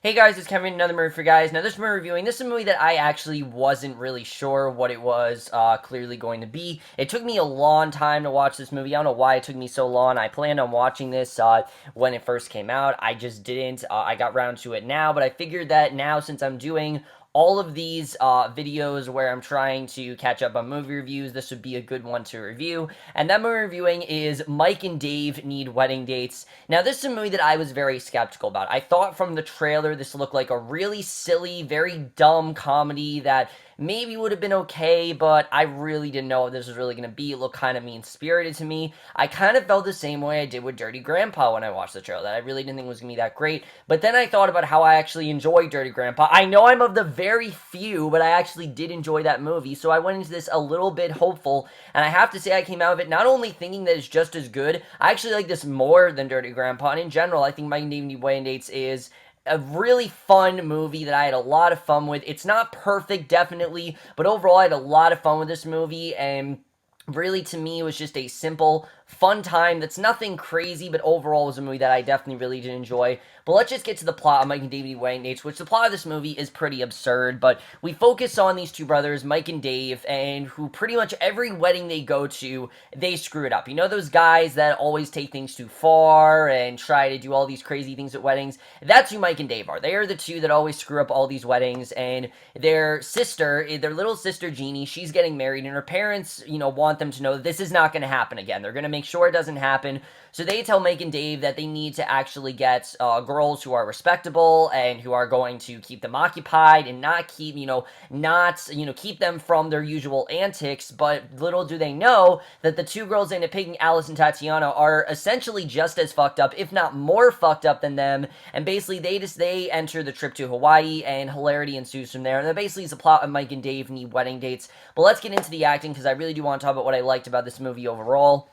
Hey guys, it's Kevin, another movie for guys. Now this movie reviewing, this is a movie that I actually wasn't really sure what it was clearly going to be. It took me a long time to watch this movie. I don't know why it took me so long. I planned on watching this when it first came out. I just didn't. I got round to it now, but I figured that now since I'm doing all of these videos where I'm trying to catch up on movie reviews, this would be a good one to review. And that movie reviewing is Mike and Dave Need Wedding Dates. Now, this is a movie that I was very skeptical about. I thought from the trailer this looked like a really silly, very dumb comedy that maybe would have been okay, but I really didn't know what this was really going to be. It looked kind of mean-spirited to me. I kind of felt the same way I did with Dirty Grandpa when I watched the trailer, that I really didn't think it was going to be that great. But then I thought about how I actually enjoyed Dirty Grandpa. I know I'm of the very few, but I actually did enjoy that movie, so I went into this a little bit hopeful, and I have to say I came out of it not only thinking that it's just as good, I actually like this more than Dirty Grandpa, and in general, I think Mike and Dave Need Wedding Dates is a really fun movie that I had a lot of fun with. It's not perfect, definitely, but overall I had a lot of fun with this movie, and really to me it was just a simple, fun time that's nothing crazy, but overall was a movie that I definitely really did enjoy. But let's just get to the plot of Mike and Dave Wedding Dates, which the plot of this movie is pretty absurd, but we focus on these two brothers, Mike and Dave, and who pretty much every wedding they go to, they screw it up. You know those guys that always take things too far and try to do all these crazy things at weddings? That's who Mike and Dave are. They are the two that always screw up all these weddings, and their sister, their little sister Jeannie, she's getting married, and her parents, want them to know that this is not going to happen again. They're going to make sure it doesn't happen. So they tell Mike and Dave that they need to actually get girls who are respectable and who are going to keep them occupied and not keep, keep them from their usual antics. But little do they know that the two girls they end up picking, Alice and Tatiana, are essentially just as fucked up, if not more fucked up than them. And basically they enter the trip to Hawaii, and hilarity ensues from there. And that basically is the plot of Mike and Dave Need Wedding Dates. But let's get into the acting, because I really do want to talk about what I liked about this movie overall.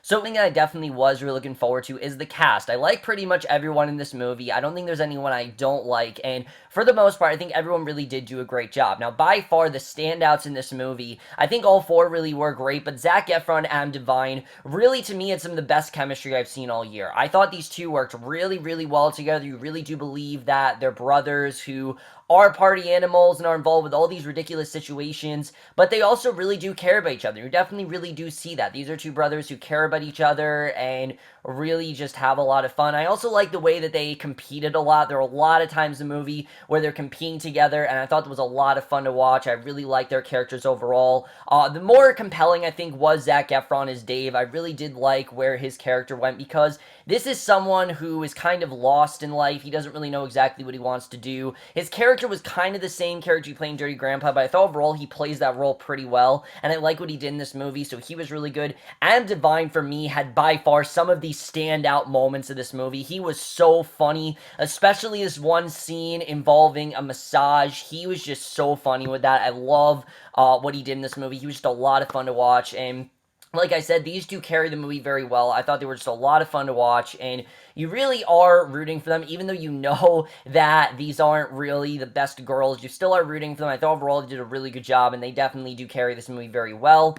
Something that I definitely was really looking forward to is the cast. I like pretty much everyone in this movie. I don't think there's anyone I don't like, and for the most part, I think everyone really did do a great job. Now, by far, the standouts in this movie, I think all four really were great, but Zac Efron and Devine, really, to me, had some of the best chemistry I've seen all year. I thought these two worked really, really well together. You really do believe that they're brothers who are party animals and are involved with all these ridiculous situations, but they also really do care about each other. You definitely really do see that. These are two brothers who care about each other and really just have a lot of fun. I also like the way that they competed a lot. There were a lot of times in the movie where they're competing together, and I thought it was a lot of fun to watch. I really liked their characters overall. The more compelling, I think, was Zac Efron as Dave. I really did like where his character went, because this is someone who is kind of lost in life. He doesn't really know exactly what he wants to do. His character was kind of the same character he played in Dirty Grandpa, but I thought overall he plays that role pretty well, and I like what he did in this movie, so he was really good. And Devine, for me, had by far some of the standout moments of this movie. He was so funny, especially this one scene involving a massage. He was just so funny with that. I love what he did in this movie. He was just a lot of fun to watch, and like I said, these two carry the movie very well. I thought they were just a lot of fun to watch, and you really are rooting for them, even though you know that these aren't really the best girls. You still are rooting for them. I thought overall they did a really good job, and they definitely do carry this movie very well.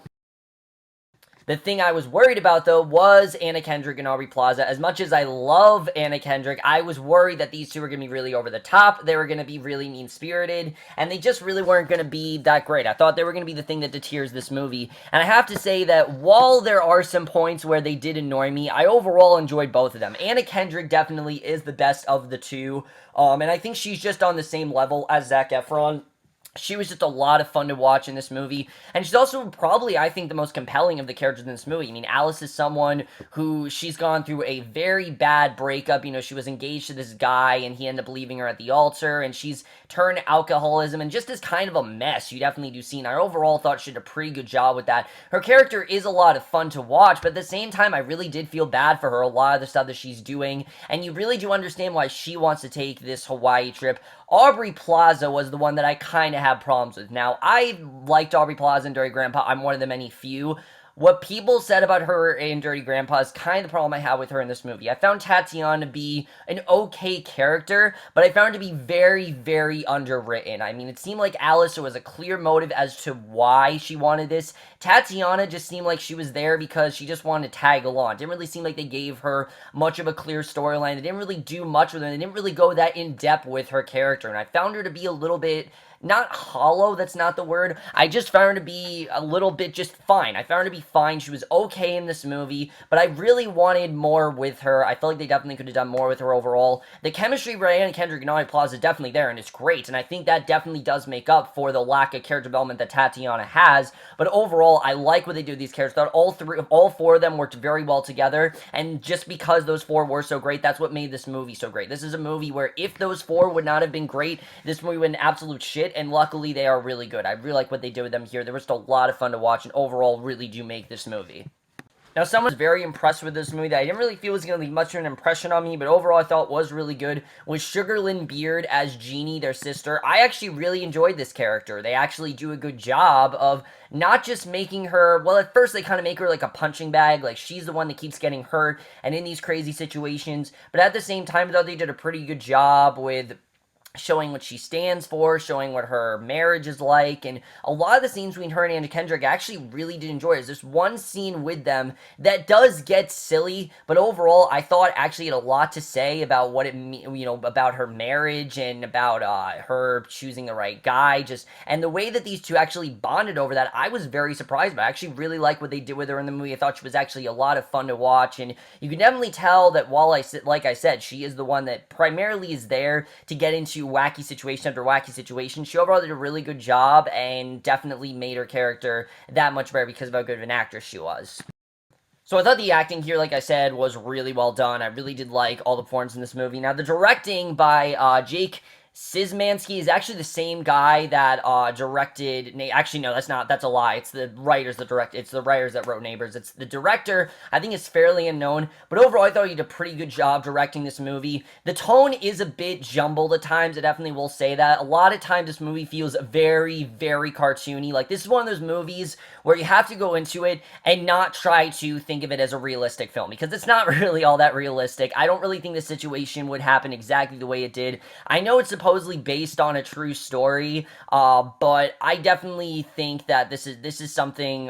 The thing I was worried about, though, was Anna Kendrick and Aubrey Plaza. As much as I love Anna Kendrick, I was worried that these two were going to be really over the top. They were going to be really mean-spirited, and they just really weren't going to be that great. I thought they were going to be the thing that deters this movie. And I have to say that while there are some points where they did annoy me, I overall enjoyed both of them. Anna Kendrick definitely is the best of the two, and I think she's just on the same level as Zac Efron. She was just a lot of fun to watch in this movie, and she's also probably, I think, the most compelling of the characters in this movie. I mean, Alice is someone who, she's gone through a very bad breakup. She was engaged to this guy, and he ended up leaving her at the altar, and she's turned alcoholism, and just is kind of a mess. You definitely do see, and I overall thought she did a pretty good job with that. Her character is a lot of fun to watch, but at the same time, I really did feel bad for her, a lot of the stuff that she's doing, and you really do understand why she wants to take this Hawaii trip. Aubrey Plaza was the one that I kind of had problems with. Now, I liked Aubrey Plaza and Dirty Grandpa. I'm one of the many few. what people said about her in Dirty Grandpa is kind of the problem I have with her in this movie. I found Tatiana to be an okay character, but I found her to be very, very underwritten. I mean, it seemed like Alice, there was a clear motive as to why she wanted this. Tatiana just seemed like she was there because she just wanted to tag along. It didn't really seem like they gave her much of a clear storyline. They didn't really do much with her. They didn't really go that in depth with her character, and I found her to be a little bit not hollow, that's not the word. I just found her to be a little bit just fine. I found her to be fine. She was okay in this movie, but I really wanted more with her. I felt like they definitely could have done more with her overall. The chemistry of Ray and Kendrick and Aubrey Plaza is definitely there, and it's great, and I think that definitely does make up for the lack of character development that Tatiana has, but overall, I like what they do with these characters. I thought all four of them worked very well together, and just because those four were so great, that's what made this movie so great. This is a movie where if those four would not have been great, this movie would be an absolute shit, and luckily they are really good. I really like what they did with them here. They were just a lot of fun to watch, and overall really do make this movie. Now, someone was very impressed with this movie that I didn't really feel was going to leave much of an impression on me, but overall I thought was really good, was Sugar Lynn Beard as Jeannie, their sister. I actually really enjoyed this character. They actually do a good job of not just making her, well, at first they kind of make her like a punching bag, like she's the one that keeps getting hurt and in these crazy situations, but at the same time, though, they did a pretty good job with showing what she stands for, showing what her marriage is like, and a lot of the scenes between her and Anna Kendrick I actually really did enjoy. There's this one scene with them that does get silly, but overall I thought actually had a lot to say about what it about her marriage and about her choosing the right guy, and the way that these two actually bonded over that, I was very surprised by. I actually really like what they did with her in the movie. I thought she was actually a lot of fun to watch, and you can definitely tell that like I said, she is the one that primarily is there to get into wacky situation after wacky situation. She overall did a really good job and definitely made her character that much better because of how good of an actress she was. So I thought the acting here, like I said, was really well done. I really did like all the performances in this movie. Now, the directing by Jake Szymanski is actually the same guy that directed. Actually, no, that's a lie. It's the writers that direct. It's the writers that wrote Neighbors. It's the director. I think is fairly unknown, but overall, I thought he did a pretty good job directing this movie. The tone is a bit jumbled at times. I definitely will say that. A lot of times, this movie feels very, very cartoony. Like this is one of those movies where you have to go into it and not try to think of it as a realistic film because it's not really all that realistic. I don't really think the situation would happen exactly the way it did. I know it's supposedly based on a true story, but I definitely think that this is something,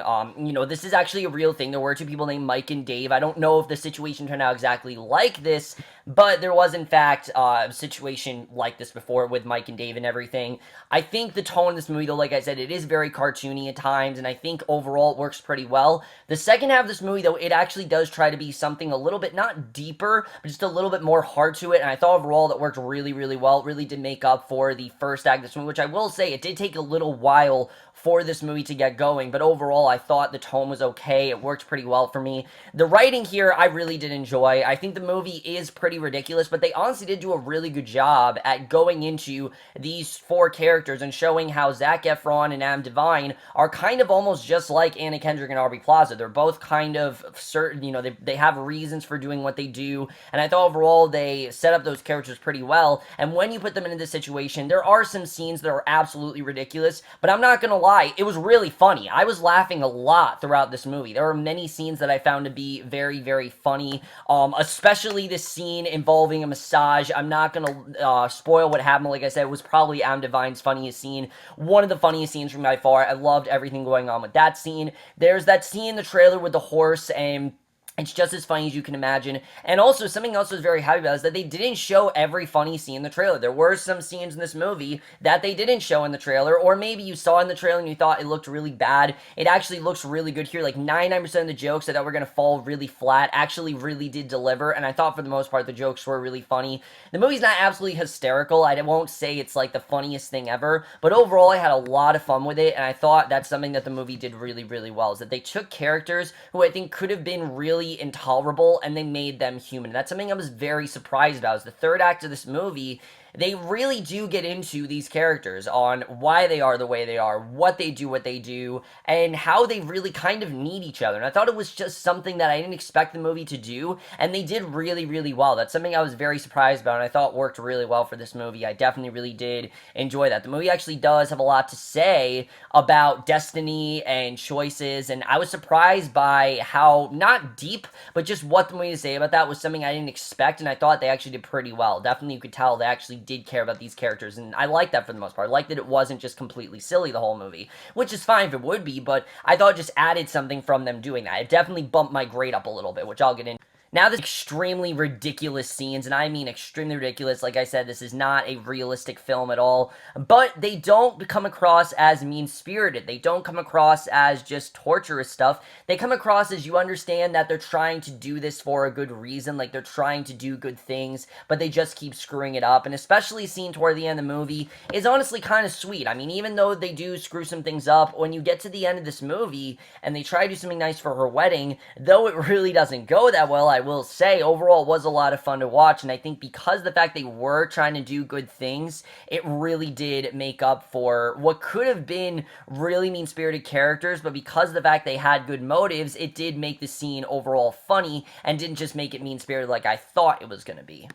this is actually a real thing. There were two people named Mike and Dave. I don't know if the situation turned out exactly like this, but there was in fact a situation like this before with Mike and Dave and everything. I think the tone of this movie, though, like I said, it is very cartoony at times, and I think overall it works pretty well. The second half of this movie, though, it actually does try to be something a little bit, not deeper, but just a little bit more heart to it, and I thought overall that worked really, really well. It really did make up for the first act of this movie, which I will say, it did take a little while for this movie to get going, but overall I thought the tone was okay. It worked pretty well for me. The writing here I really did enjoy. I think the movie is pretty ridiculous, but they honestly did do a really good job at going into these four characters and showing how Zac Efron and Adam Devine are kind of almost just like Anna Kendrick and Aubrey Plaza. They're both kind of certain, they have reasons for doing what they do, and I thought overall they set up those characters pretty well, and when you put them into this situation, there are some scenes that are absolutely ridiculous, but I'm not gonna lie, it was really funny. I was laughing a lot throughout this movie. There were many scenes that I found to be very, very funny, especially this scene involving a massage. I'm not gonna spoil what happened. Like I said, it was probably Adam Devine's funniest scene. One of the funniest scenes from by far. I loved everything going on with that scene. There's that scene in the trailer with the horse, and it's just as funny as you can imagine. And also, something else I was very happy about is that they didn't show every funny scene in the trailer. There were some scenes in this movie that they didn't show in the trailer, or maybe you saw in the trailer and you thought it looked really bad. It actually looks really good here. Like 99% of the jokes I thought were going to fall really flat actually really did deliver, and I thought for the most part the jokes were really funny. The movie's not absolutely hysterical. I won't say it's like the funniest thing ever, but overall I had a lot of fun with it, and I thought that's something that the movie did really, really well, is that they took characters who I think could have been really intolerable and they made them human. That's something I was very surprised about. Is the third act of this movie they really do get into these characters on why they are the way they are, what they do, and how they really kind of need each other. And I thought it was just something that I didn't expect the movie to do, and they did really, really well. That's something I was very surprised about, and I thought worked really well for this movie. I definitely really did enjoy that. The movie actually does have a lot to say about destiny and choices, and I was surprised by how, not deep, but just what the movie to say about that was something I didn't expect, and I thought they actually did pretty well. Definitely you could tell they actually did care about these characters, and I like that for the most part. I like that it wasn't just completely silly the whole movie, which is fine if it would be, but I thought it just added something from them doing that. It definitely bumped my grade up a little bit, which I'll get into. Now, there's extremely ridiculous scenes, and I mean extremely ridiculous. Like I said, this is not a realistic film at all, but they don't come across as mean-spirited. They don't come across as just torturous stuff. They come across as you understand that they're trying to do this for a good reason, like they're trying to do good things, but they just keep screwing it up, and especially scene toward the end of the movie is honestly kind of sweet. I mean, even though they do screw some things up, when you get to the end of this movie, and they try to do something nice for her wedding, though it really doesn't go that well, I will say, overall, it was a lot of fun to watch, and I think because the fact they were trying to do good things, it really did make up for what could have been really mean-spirited characters, but because of the fact they had good motives, it did make the scene overall funny, and didn't just make it mean-spirited like I thought it was going to be.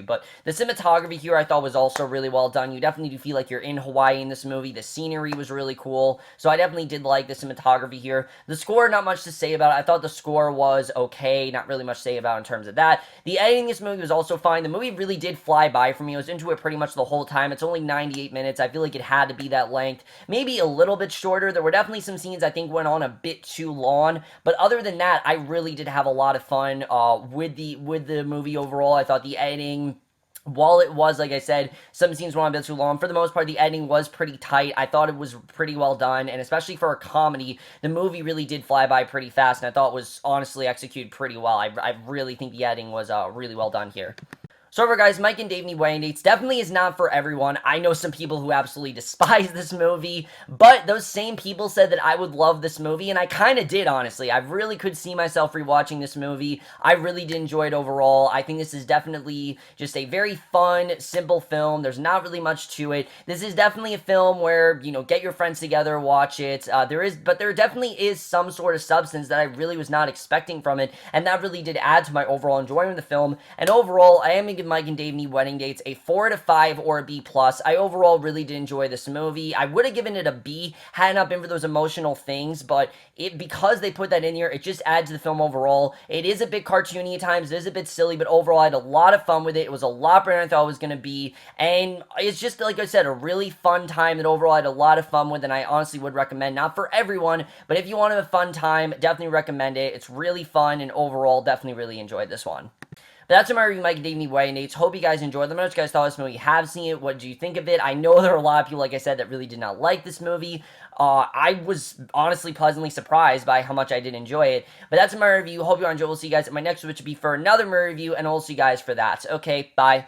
But the cinematography here I thought was also really well done. You definitely do feel like you're in Hawaii in this movie. The scenery was really cool, so I definitely did like the cinematography here. The score, not much to say about it. I thought the score was okay, not really much to say about in terms of that. The editing in this movie was also fine. The movie really did fly by for me. I was into it pretty much the whole time. It's only 98 minutes. I feel like it had to be that length. Maybe a little bit shorter. There were definitely some scenes I think went on a bit too long, but other than that, I really did have a lot of fun with the movie overall. I thought the editing, while it was, like I said, some scenes went on a bit too long, for the most part, the editing was pretty tight. I thought it was pretty well done, and especially for a comedy, the movie really did fly by pretty fast, and I thought it was honestly executed pretty well. I really think the editing was really well done here. So overall, guys, Mike and Devine Wedding Dates definitely is not for everyone. I know some people who absolutely despise this movie, but those same people said that I would love this movie, and I kind of did, honestly. I really could see myself rewatching this movie. I really did enjoy it overall. I think this is definitely just a very fun, simple film. There's not really much to it. This is definitely a film where, you know, get your friends together, watch it. But there definitely is some sort of substance that I really was not expecting from it, and that really did add to my overall enjoyment of the film. And overall, I am going to give Mike and Devine Wedding Dates a 4 out of 5 or a B+. I overall really did enjoy this movie. I would have given it a B had it not been for those emotional things, but because they put that in here, it just adds to the film overall. It is a bit cartoony at times, it is a bit silly, but overall I had a lot of fun with it. It was a lot better than I thought it was going to be, and it's just, like I said, a really fun time that overall I had a lot of fun with, and I honestly would recommend. Not for everyone, but if you want to have a fun time, definitely recommend it. It's really fun, and overall, definitely really enjoyed this one. But that's my review, Mike and Devine Wedding Dates. Hope you guys enjoyed. Let me know what you guys thought of this movie. You have seen it. What do you think of it? I know there are a lot of people, like I said, that really did not like this movie. I was honestly pleasantly surprised by how much I did enjoy it. But that's my review. Hope you all enjoyed. We'll see you guys at my next one, which will be for another movie review, and I'll see you guys for that. Okay, bye.